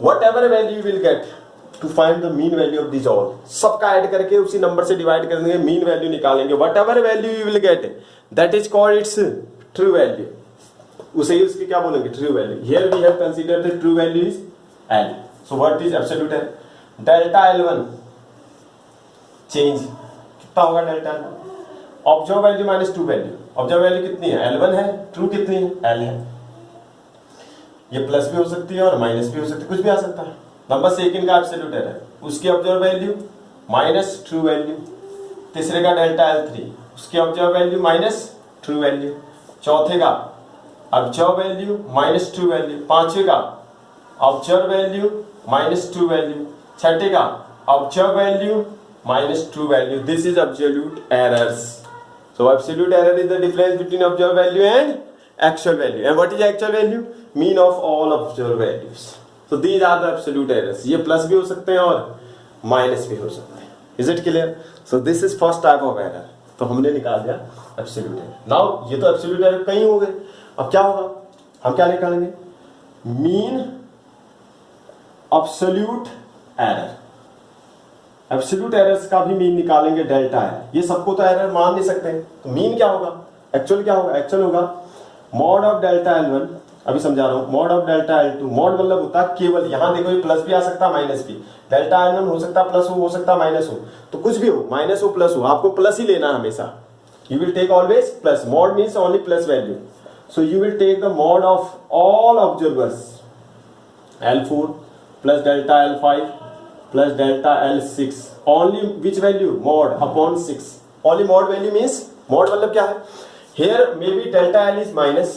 Whatever value will get to find the mean value of this all, सबका ऐड करके उसी नंबर से डिवाइड कर देंगे, मीन वैल्यू निकालेंगे। Whatever value you will get that is called its true value. उसे ही उसकी क्या बोलेंगे? True value. Here we have considered the true value is L। So what is absolute error? Delta L1 change कितना होगा? Delta L1 observe value minus true value. Observe value कितनी है? L1 है। ट्रू कितनी है? L है। ये प्लस भी हो सकती है और माइनस भी हो सकती है, कुछ भी आ सकता है। नंबर सेकंड का एब्सोल्यूट एरर, उसकी observe value minus true value. तीसरे का डेल्टा L3, उसकी observe value minus true value. चौथे का observe value minus true value. पांचवे का observe value minus true value. छठे का observe value minus true value. This is absolute errors. So absolute error is the difference between observe value and actual value. And what is actual value? Mean of all observe values. So these are the absolute errors। ये प्लस भी हो सकते हैं और माइनस भी हो सकते हैं। Is it clear? So this is first type of error, तो हमने निकाल दिया एब्सोल्यूट एरर। नाउ ये तो एब्सोल्यूट एरर कहीं हो गए, अब क्या होगा, हम क्या निकालेंगे, mean absolute error. Absolute errors का भी मीन निकालेंगे डेल्टा एरर, ये सबको तो एरर मान नहीं सकते, तो मीन क्या होगा, एक्चुअल क्या होगा, एक्चुअल होगा मॉड ऑफ डेल्टा L1, अभी समझा रहा हूं, mod of delta L2, mod मतलब होता है केवल, यहां देखो ये प्लस भी आ सकता है माइनस भी, डेल्टा L1 हो सकता है प्लस हो सकता है माइनस हो, तो कुछ भी हो, माइनस हो प्लस हो, आपको प्लस ही लेना हमेशा, you will take always plus, mod means only plus value, so you will take the mod of all observers L4 plus delta L5 plus delta L6, only which value, mod upon 6, only mod value means, mod मतलब क्या है, here maybe delta L is minus,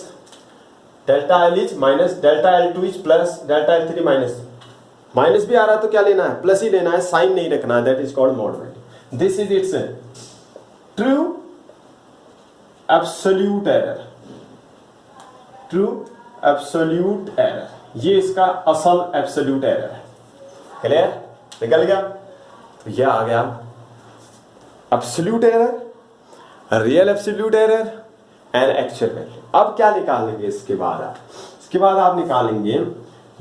delta L is minus, delta L2 is plus, delta L3 minus, minus भी आ रहा है तो क्या लेना है, प्लस ही लेना है, साइन नहीं रखना है, that is called mod value. This is it's true absolute error, true absolute error, ये इसका असल एब्सोल्यूट एरर है, क्लियर, निकल गया, तो यह आ गया absolute error, real absolute error and actual value. अब क्या निकालेंगे इसके बाद आप, इसके बाद आप निकालेंगे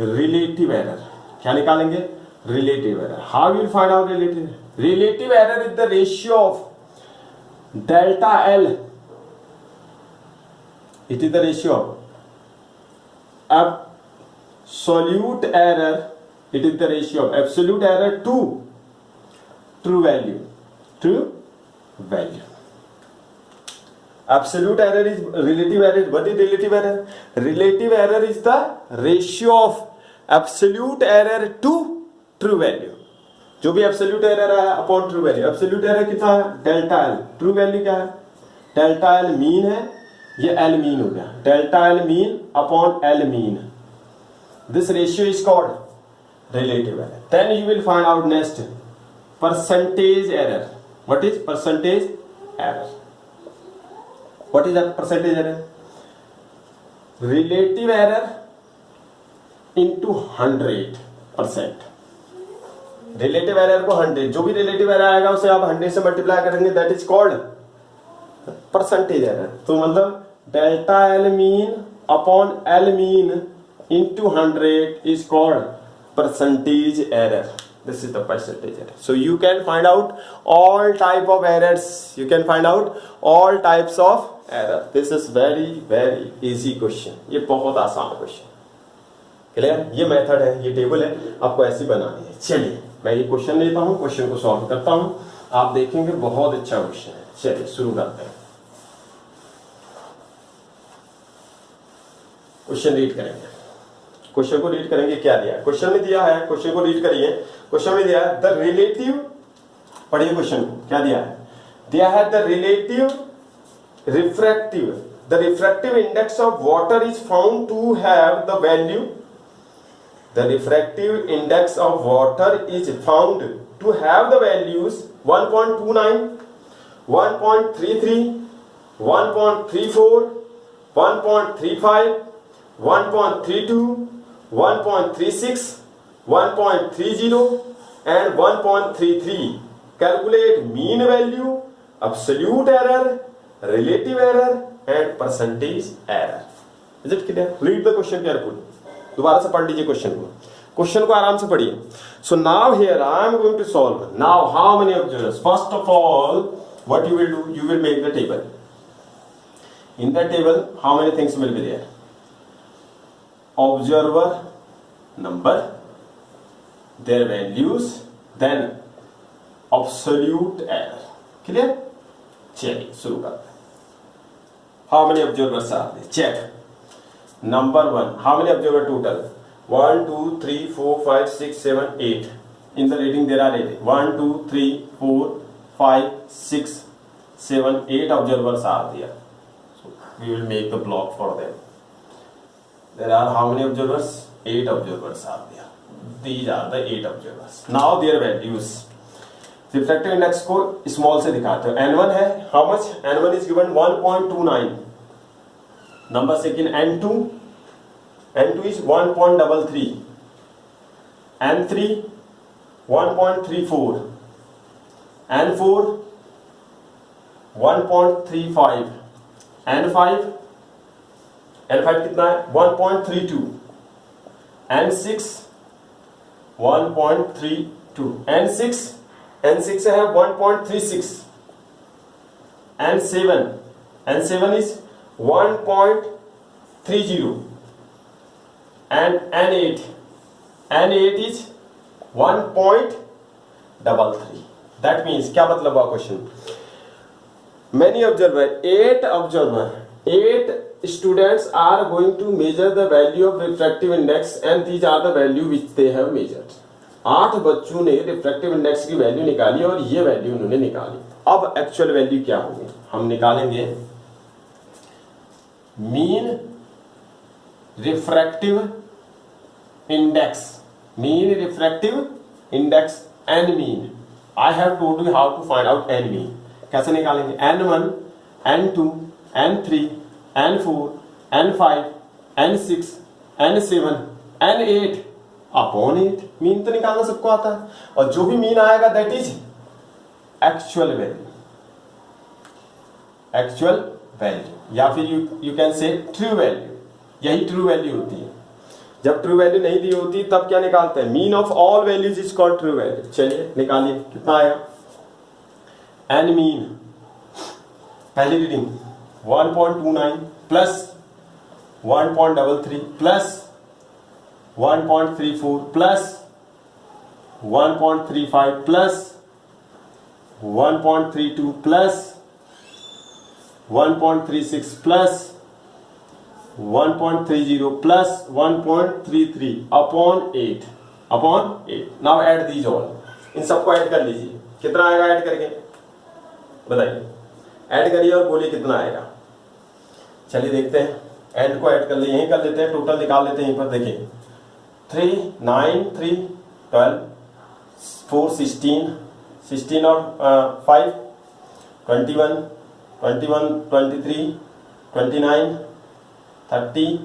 रिलेटिव एरर, क्या निकालेंगे, relative error. How will find out relative, relative error is the ratio of delta L, it is the ratio of absolute error, it is the ratio of absolute error to true value, true value. Absolute error is relative error. What is relative error? Relative error is the ratio of absolute error to true value. जो भी absolute error है upon true value. Absolute error कितना है, delta L, true value क्या है, delta L mean है, ये L mean हो गया, delta L mean upon L mean. This ratio is called relative error. Then you will find out next percentage error. What is percentage error? What is that percentage error? Relative error into 100%. Relative error को 100, जो भी relative error आएगा उसे आप 100 से मल्टीप्लाई करेंगे, that is called percentage error. तो मतलब delta L mean upon L mean into 100 is called percentage error. This is the percentage error. So you can find out all type of errors, you can find out all types of error. This is very very easy question, ये बहुत आसान क्वेश्चन, क्लियर, ये मेथड है, ये टेबल है, आपको ऐसी बनानी है। चलिए मैं ये क्वेश्चन लेता हूँ, क्वेश्चन को सॉल्व करता हूँ, आप देखेंगे बहुत अच्छा क्वेश्चन है। चलिए शुरू करते हैं, क्वेश्चन रीड करेंगे, क्वेश्चन को रीड करेंगे, क्या दिया है क्वेश्चन में, दिया है क्वेश्चन को रीड करिए, क्वेश्चन में दिया है द रिलेटिव, पढ़िए क्वेश्चन को, क्या दिया है the relative refractive, the refractive index of water is found to have the value, the refractive index of water is found to have the values 1.29, 1.33, 1.34, 1.35, 1.32, 1.36, 1.30 and 1.33. Calculate mean value, absolute error, relative error and percentage error. Is it clear? Read the question carefully. दोबारा से पढ़ लीजिए क्वेश्चन को, क्वेश्चन को आराम से पढ़िए. So now here I am going to solve. Now how many observers? First of all, what you will do? You will make the table. In the table, how many things will be there? Observer number, their values, then absolute error. Clear? चलिए शुरू करते हैं. How many observers are there? Check. Number 1. How many observers total? 1, 2, 3, 4, 5, 6, 7, 8. In the reading there are 8. 1, 2, 3, 4, 5, 6, 7, 8 observers are there. So we will make the block for them. There are how many observers? 8 observers are there. These are the 8 observers. Now their values. Refractive index को small से दिखाते हो. N1 है, how much? N1 is given 1.29. Number second N2. N2 is 1.33. N3 1.34. N4 1.35, N5 कितना है 1.32, N6 1.32, N6 है 1.36, N7 is 1.30, and N8 is 1.33. That means क्या मतलब हुआ question, many observer, 8 students are going to measure the value of refractive index and these are the value which they have measured. 8 बच्चों ने रिफ्रैक्टिव इंडेक्स की वैल्यू निकाली और ये वैल्यू उन्होंने निकाली। अब एक्चुअल वैल्यू क्या होगी, हम निकालेंगे mean refractive index and mean. I have told you how to find out an mean. कैसे निकालेंगे, N1, N2, N3, N4, N5, N6, N7, N8 upon 8। Mean तो निकालना सबको आता है, और जो भी मीन आएगा दैट इज एक्चुअल वैल्यू या फिर you can say true value. यही ट्रू वैल्यू होती है। जब ट्रू वैल्यू नहीं दी होती तब क्या निकालते हैं, mean of all values is called true value. चलिए निकालिए, कितना आया, एन मीन पहली reading 1.29 plus 1.33 plus 1.34 plus 1.35 plus 1.32 plus 1.36 plus 1.30 plus 1.33 upon 8। Now add these all, इन सबको ऐड कर लीजिए। कितना आएगा ऐड करके बताइए, ऐड करिए और बोलिए कितना आएगा। चलिए देखते हैं, एंड को ऐड कर ले, यहीं कर लेते हैं, टोटल निकाल लेते हैं यहीं पर। देखिए 3 9 3 12 4 16 और 5 21 23 29 30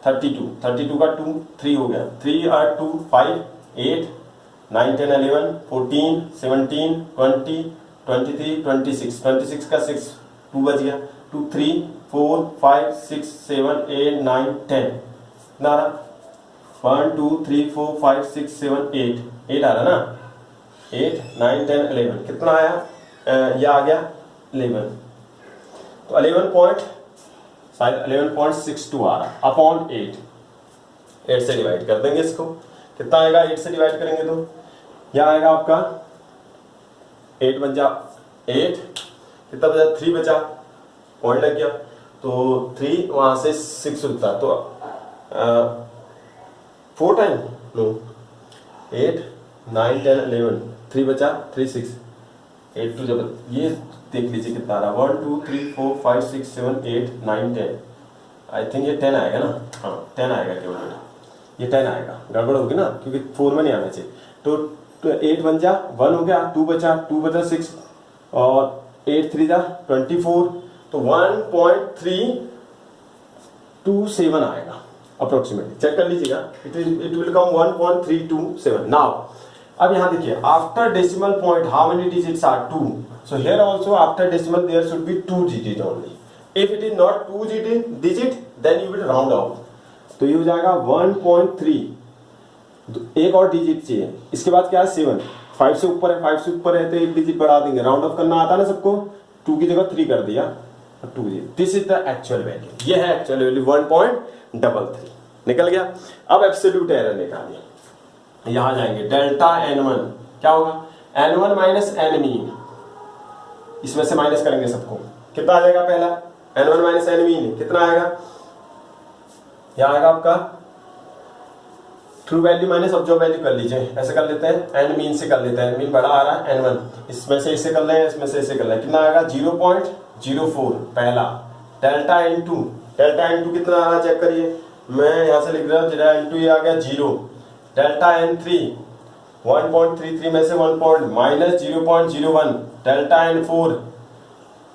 32 का 2 3 हो गया, 3 और 2 5 8 9 10 11 14 17 20 23 26 का 6 2 बच गया, 2 3 4 5 6 7 8 9 10 कितना आ रहा, 1 2 3 4 5 6 7 8 आ रहा ना, 8 9 10 11 कितना आया, यह आ गया 11। तो 11.62 आ रहा अपॉन 8 से डिवाइड कर देंगे इसको। कितना आएगा, 8 से डिवाइड करेंगे तो यह आएगा आपका 8 बन जा 8, कितना बचा 3 बचा, पॉइंट लग गया तो 3 वहां से 6 उठता तो 4 टाइम नो 8 9 10 11 3 बचा 3 6 8 2 जब ये देख लीजिए कितना आ रहा, 1 2 3 4 5 6 7 8 9 10। आई थिंक ये 10 आएगा ना, हाँ 10 आएगा केवल, ये 10 आएगा, गड़बड़ होगी ना क्योंकि 4 में नहीं आना चाहिए। तो 8 बन जा 1 हो गया, 2 बचा 6 और 8 3 जा 24, तो 1.327 आएगा अप्रोक्सीमेटली। चेक कर लीजिएगा, इट विल कम 1.327। नाउ अब यहाँ देखिए, after decimal point how many digits are 2, so here also after decimal there should be 2 digit only. If it is not 2 digit then you will round off, तो ये हो जाएगा 1.3, एक और डिजिट चाहिए। इसके बाद क्या है 7, 5 से ऊपर है, 5 से ऊपर है तो एक डिजिट बढ़ा देंगे, राउंड ऑफ करना आता है ना सबको, 2 की जगह 3 कर दिया, 2 this is the actual value. ये है एक्चुअल वैल्यू 1.33 निकल गया। अब एब्सोल्यूट एरर निकालिए, यहां जाएंगे डेल्टा n1 क्या होगा, n1 माइनस n मीन, इसमें से माइनस करेंगे सबको, कितना आ जाएगा पहला n1 माइनस n मीन कितना आएगा, यह आएगा आपका true value minus observe value कर लीजिए, ऐसे कर लेते हैं, n मीन से कर लेते हैं, n मीन बड़ा आ रहा है n1, इसमें से इसे कर लें, इसमें से इसे कर लें, कितना आएगा 0.04 पहला, डेल्टा n2 कितना आ रहा चेक करिए, मैं यहां से लिख रहा हूं डेल्टा n2 ये आ गया 0, डेल्टा n3 1.33 में से 1 माइनस 0.01, डेल्टा n4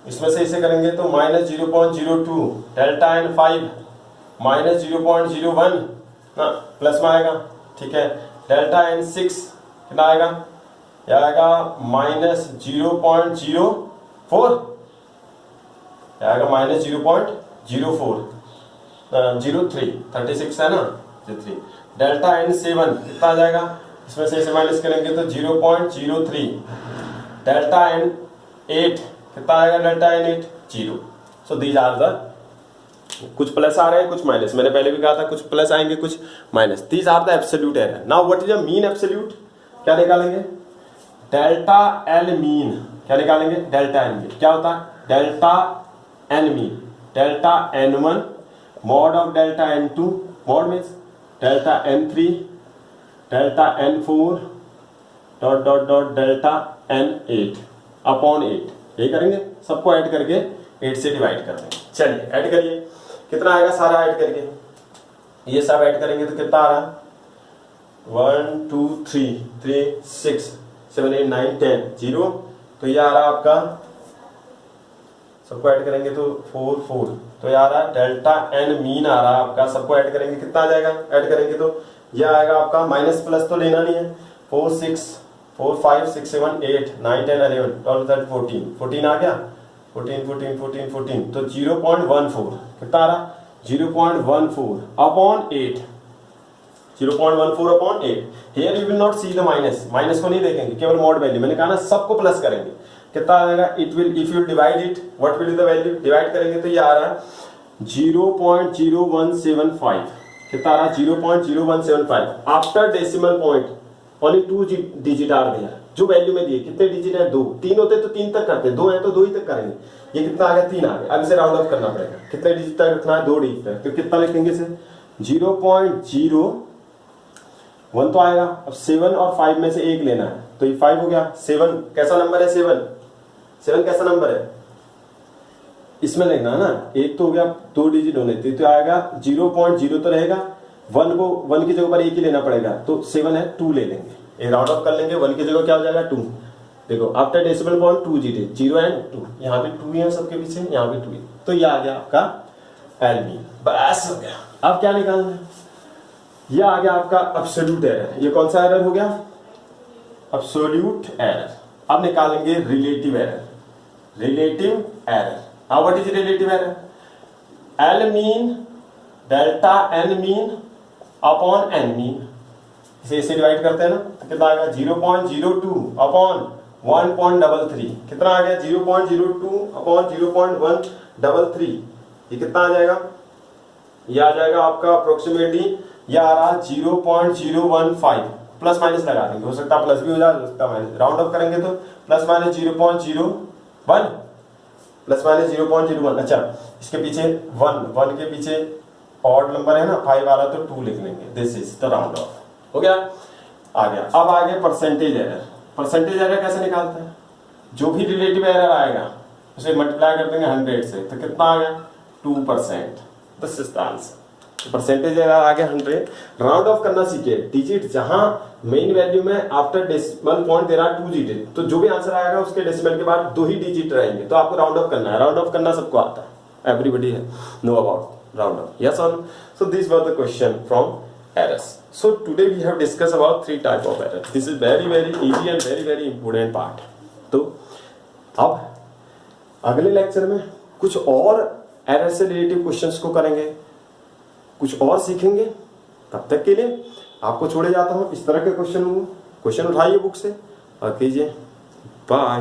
इसमें से इसे करेंगे तो माइनस 0.02, डेल्टा n5 माइनस 0.01 ना प्लस में आएगा, ठीक है, डेल्टा n6 कितना आएगा, क्या आएगा -0.04, क्या आएगा -0.03, 36 है ना, 3 डेल्टा n7 कितना आ जाएगा, इसमें से माइनस करेंगे तो 0.03, डेल्टा n8 कितना आएगा, delta n8 0। So these are the, कुछ प्लस आ रहे हैं कुछ माइनस, मैंने पहले भी कहा था कुछ प्लस आएंगे कुछ minus. These are the absolute error. Now what is the mean absolute, क्या निकालेंगे, डेल्टा एल मीन, क्या निकालेंगे, डेल्टा एन मीन। क्या होता है, delta N mean, delta n1 mod of delta n2, mod means delta n3 delta n4 dot dot dot delta n8 upon 8, यही करेंगे, सबको ऐड करके 8 से डिवाइड कर देंगे। चलिए ऐड करिए, कितना आएगा सारा ऐड करके, ये सब ऐड करेंगे तो कितना आ रहा है, 1 2 3 3 6 7 8 9 10 0, तो ये आ रहा है आपका, सबको ऐड करेंगे तो 4 4, तो ये आ रहा है डेल्टा एन मीन आ रहा है आपका, सबको ऐड करेंगे कितना आ जाएगा, ऐड करेंगे तो ये आएगा आपका, माइनस प्लस तो लेना नहीं है, 4 6 4 5 6 7 8 9 10 11 12 13 14 14 आ गया, 14 14 14 14, तो 0.14 कितना आ रहा, 0.14 upon 8, 0.14 upon 8। Here you will not see the minus, minus को नहीं देखेंगे, केवल मॉड वैल्यू, मैंने कहा ना सबको प्लस करेंगे, कितना आ जाएगा, it will, if you divide it what will be the value, divide करेंगे तो ये आ रहा है 0.0175, कितना आ रहा है, 0.0175 after decimal point, only 2 digit are there, जो वैल्यू में दिए, कितने डिजिट है, 2, 3 होते तो 3 तक करते, 2 है तो 2 ही तक करेंगे, ये कितना आ गया, 3 आ गया, अब इसे राउंड ऑफ करना पड़ेगा, कितने डिजिट तक रखना है, 2 डिजिट तक, तो कितना लिखेंगे इसे, 0.01 तो आएगा, अब 7 और 5 में से एक लेना है, तो ये 5 हो गया, 7 कैसा नंबर है, 7 कैसा नंबर है, इसमें लिखना है ना, एक तो हो गया, 2 डिजिट होने थे, तो आएगा 0.0 तो रहेगा, 1 को 1 की जगह पर एक ही लेना पड़ेगा, तो 7 है, 2 ले लेंगे, ये राउंड ऑफ कर लेंगे, 1 की जगह क्या हो जाएगा, 2, देखो after decimal point 2 digit, 0 and 2, यहाँ पे 2 है सबके पीछे, यहाँ पे 2 है, तो ये आ गया आपका एलबी, बस हो गया। अब क्या निकालना है, ये आ गया आपका एब्सोल्यूट एरर, ये कौन सा एरर हो गया, एब्सोल्यूट एरर। अब निकालेंगे relative error, relative error, now what is relative error, L mean delta N mean upon N mean, इसे डिवाइड करते हैं ना, तो कितना आ गया, 0.02 अपॉन 1.33, कितना आ गया, 0.02 अपॉन 0.133, ये कितना आ जाएगा, ये आ जाएगा आपका अप्रोक्सीमेटली, ये आ रहा 0.015, प्लस माइनस लगा देंगे, हो सकता है प्लस भी हो जाए, हो सकता है माइनस, राउंड ऑफ करेंगे तो प्लस माइनस 0.01, प्लस माइनस 0.01, अच्छा इसके पीछे 1 के पीछे ऑड नंबर है ना, 5 आ रहा तो 2 लिख लेंगे, this is the round of, हो गया, आ गया। अब आगे परसेंटेज एरर, परसेंटेज एरर कैसे निकालते हैं, जो भी रिलेटिव एरर आएगा उसे मल्टीप्लाई कर देंगे 100 से, तो कितना आ गया, 2%, this is the answer. Percentage error आ गया 100, राउंड ऑफ करना सीखे, डिजिट जहां मेन वैल्यू में आफ्टर डेसिमल पॉइंट दे रहा है 2 डिजिट, तो जो भी आंसर आएगा उसके डेसिमल के बाद 2 ही डिजिट रहेंगे, तो आपको राउंड ऑफ करना है, राउंड ऑफ करना सबको आता है, एवरीबडी है know about round of, yes on. So this was the question from errors. So today we have discussed about 3 type of error. This is very easy and very important part. तो अब अगले लेक्चर में कुछ और एरर से रिलेटिव क्वेश्चंस को करेंगे, कुछ और सीखेंगे। तब तक के लिए आपको छोड़े जाता हूं, इस तरह के क्वेश्चन उठाइए बुक से और कीजिए। बाय।